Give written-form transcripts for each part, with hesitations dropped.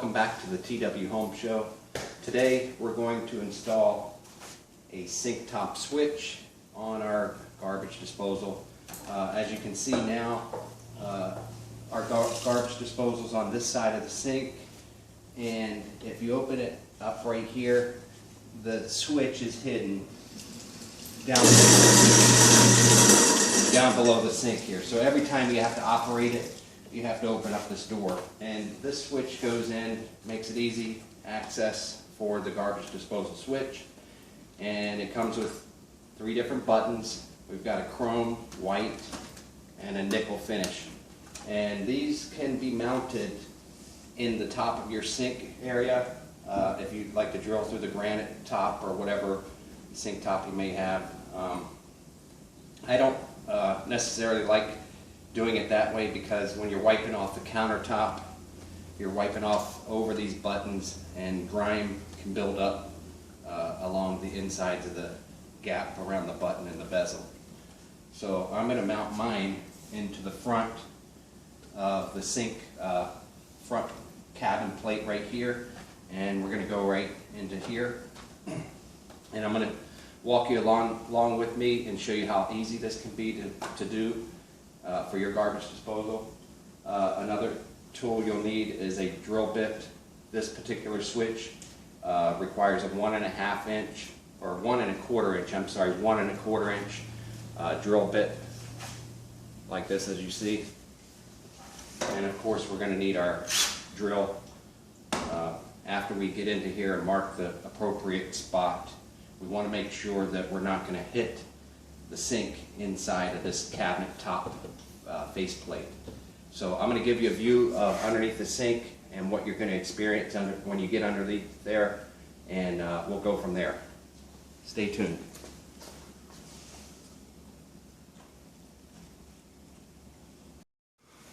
welcome back to the TW Home Show. Today we're going to install a SinkTop switch on our garbage disposal. As you can see now, our garbage disposal is on this side of the sink, and if you open it up right here, the switch is hidden down below the sink here. So every time you have to operate it, you have to open up this door. And this switch goes in, makes it easy access for the garbage disposal switch. And it comes with 3 different buttons. We've got a chrome, white, and a nickel finish. And these can be mounted in the top of your sink area. If you'd like to drill through the granite top or whatever sink top you may have. I don't necessarily like doing it that way, because when you're wiping off the countertop, you're wiping off over these buttons, and grime can build up along the insides of the gap around the button and the bezel. So I'm going to mount mine into the front of the sink front cabin plate right here, and we're going to go right into here, and I'm going to walk you along with me and show you how easy this can be to do for your garbage disposal. Another tool you'll need is a drill bit. This particular switch requires a 1.5 inch, or 1.25 inch, I'm sorry, 1.25 inch drill bit like this, as you see. And of course we're going to need our drill after we get into here and mark the appropriate spot. We want to make sure that we're not going to hit the sink inside of this cabinet top faceplate. So I'm going to give you a view of underneath the sink and what you're going to experience when you get underneath there, and we'll go from there. Stay tuned.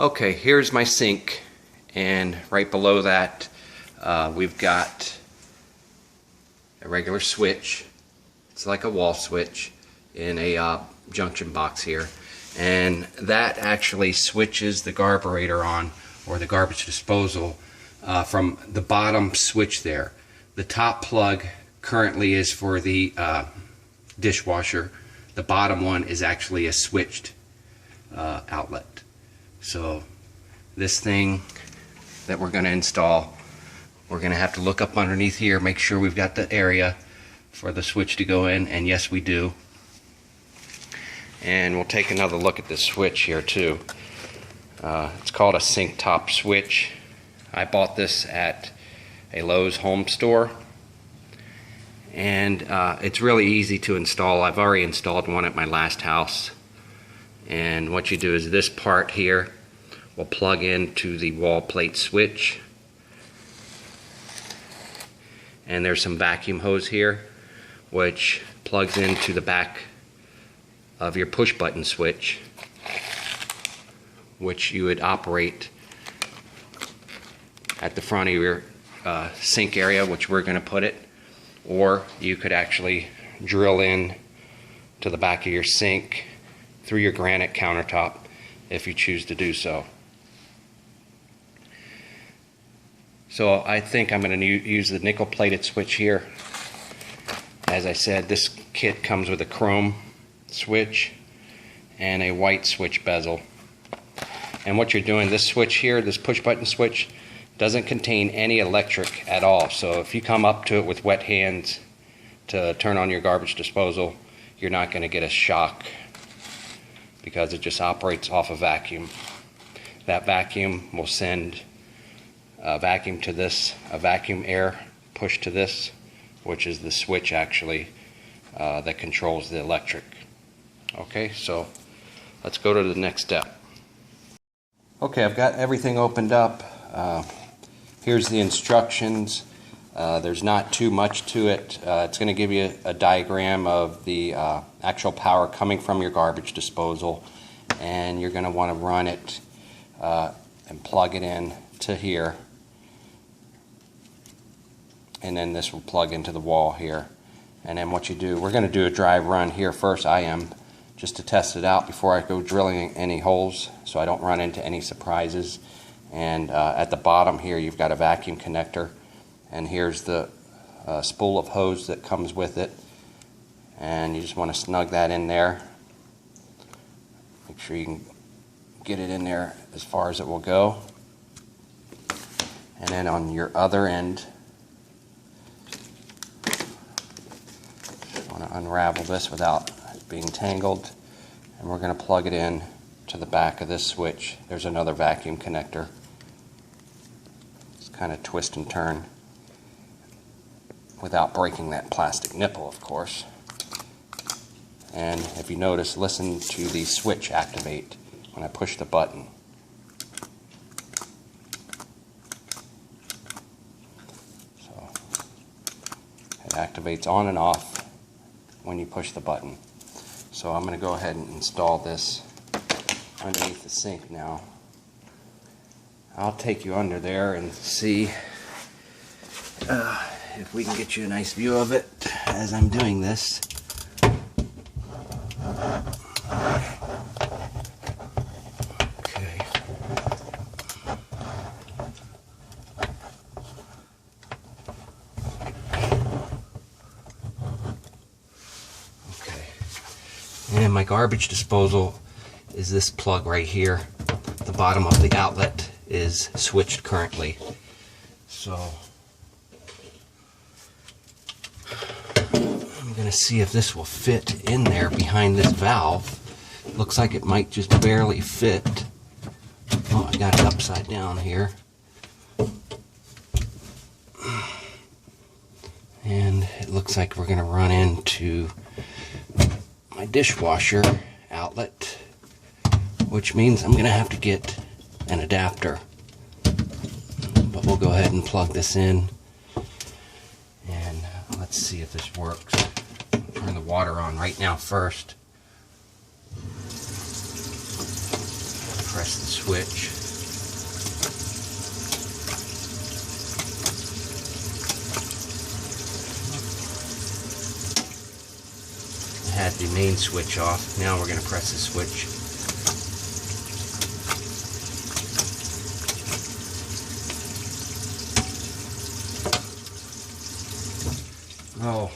Okay, here's my sink, and right below that we've got a regular switch. It's like a wall switch in a junction box here, and that actually switches the garburator on, or the garbage disposal, from the bottom switch there. The top plug currently is for the dishwasher. The bottom one is actually a switched outlet. So this thing that we're going to install, we're going to have to look up underneath here, make sure we've got the area for the switch to go in, and yes, we do. And we'll take another look at this switch here too. It's called a SinkTop Switch. I bought this at a Lowe's home store, and it's really easy to install. I've already installed one at my last house. And what you do is this part here will plug into the wall plate switch, and there's some vacuum hose here which plugs into the back of your push button switch, which you would operate at the front of your sink area, which we're going to put it, or you could actually drill in to the back of your sink through your granite countertop if you choose to do so. So I think I'm going to use the nickel plated switch here. As I said, this kit comes with a chrome switch and a white switch bezel. And what you're doing, this switch here, this push button switch, doesn't contain any electric at all. So if you come up to it with wet hands to turn on your garbage disposal, you're not going to get a shock, because it just operates off a vacuum. That vacuum will send a vacuum to this, a vacuum air push to this, which is the switch actually that controls the electric. Okay, so let's go to the next step. Okay, I've got everything opened up. Here's the instructions. There's not too much to it. It's going to give you a diagram of the actual power coming from your garbage disposal, and you're going to want to run it and plug it in to here, and then this will plug into the wall here. And then what you do, we're going to do a dry run here first. I am, just to test it out before I go drilling any holes, so I don't run into any surprises. And at the bottom here you've got a vacuum connector, and here's the spool of hose that comes with it, and you just want to snug that in there. Make sure you can get it in there as far as it will go. And then on your other end, you want to unravel this without being tangled, and we're going to plug it in to the back of this switch. There's another vacuum connector. Just kind of twist and turn without breaking that plastic nipple, of course. And if you notice, listen to the switch activate when I push the button. So it activates on and off when you push the button. So I'm going to go ahead and install this underneath the sink now. I'll take you under there and see if we can get you a nice view of it as I'm doing this. Okay. Okay. And my garbage disposal is this plug right here. The bottom of the outlet is switched currently. So I'm going to see if this will fit in there behind this valve. Looks like it might just barely fit. Oh, I got it upside down here. And it looks like we're going to run into my dishwasher outlet, which means I'm going to have to get an adapter. But we'll go ahead and plug this in, and let's see if this works. I'll turn the water on right now first. Press the switch. I had the main switch off. Now we're going to press the switch. Oh,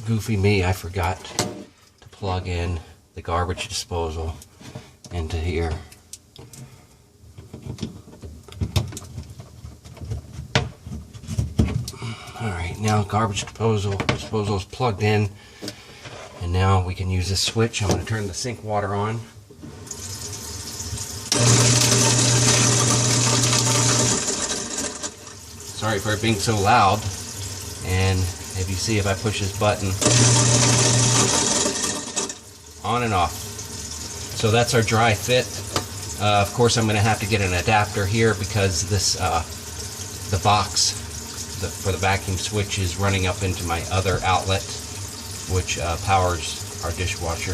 goofy me, I forgot to plug in the garbage disposal into here. Alright, now garbage disposal is plugged in, and now we can use this switch. I'm going to turn the sink water on. Sorry for it being so loud. And if you see, if I push this button, on and off. So that's our dry fit. Of course, I'm going to have to get an adapter here because this the box for the vacuum switch is running up into my other outlet, which powers our dishwasher.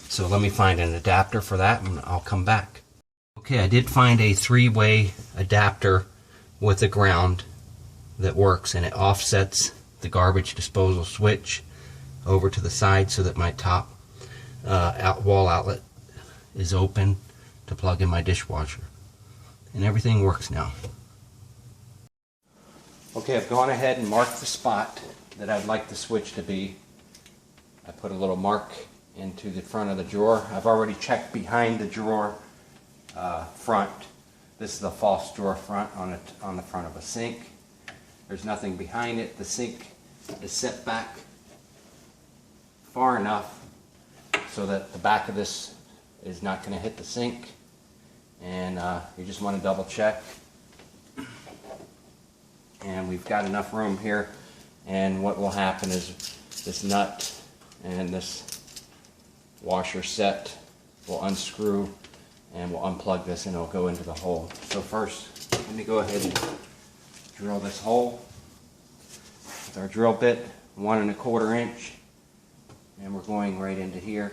So let me find an adapter for that, and I'll come back. Okay, I did find a 3-way adapter with a ground that works, and it offsets the garbage disposal switch over to the side so that my top wall outlet is open to plug in my dishwasher, and everything works now. Okay, I've gone ahead and marked the spot that I'd like the switch to be. I put a little mark into the front of the drawer. I've already checked behind the drawer front. This is the false drawer front on the front of a sink. There's nothing behind it. The sink is set back far enough so that the back of this is not going to hit the sink. And you just want to double check. And we've got enough room here. And what will happen is this nut and this washer set will unscrew, and we'll unplug this and it'll go into the hole. So first, let me go ahead and drill this hole with our drill bit, 1 1/4 inch, and we're going right into here.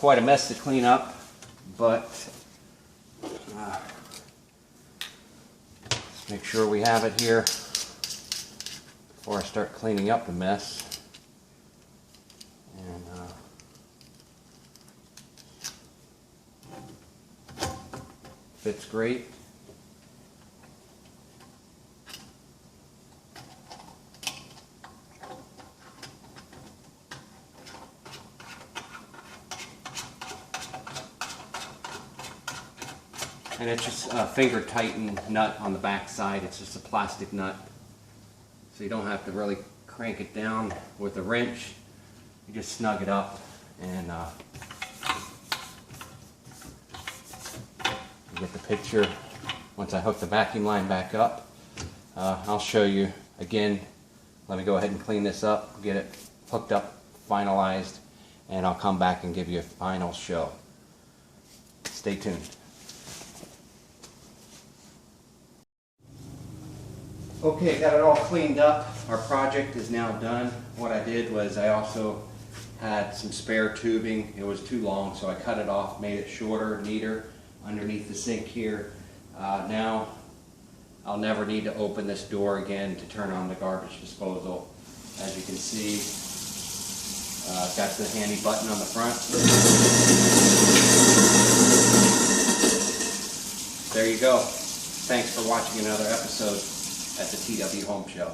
quite a mess to clean up, but let's make sure we have it here before I start cleaning up the mess. And fits great. And it's just a finger tightened nut on the back side. It's just a plastic nut. So you don't have to really crank it down with a wrench. You just snug it up and you get the picture. Once I hook the vacuum line back up, I'll show you again. Let me go ahead and clean this up, get it hooked up, finalized, and I'll come back and give you a final show. Stay tuned. Okay, got it all cleaned up. Our project is now done. What I did was I also had some spare tubing. It was too long, so I cut it off, made it shorter, neater, underneath the sink here. Now, I'll never need to open this door again to turn on the garbage disposal. As you can see, I've got the handy button on the front. There you go. Thanks for watching another episode at the TW Home Show.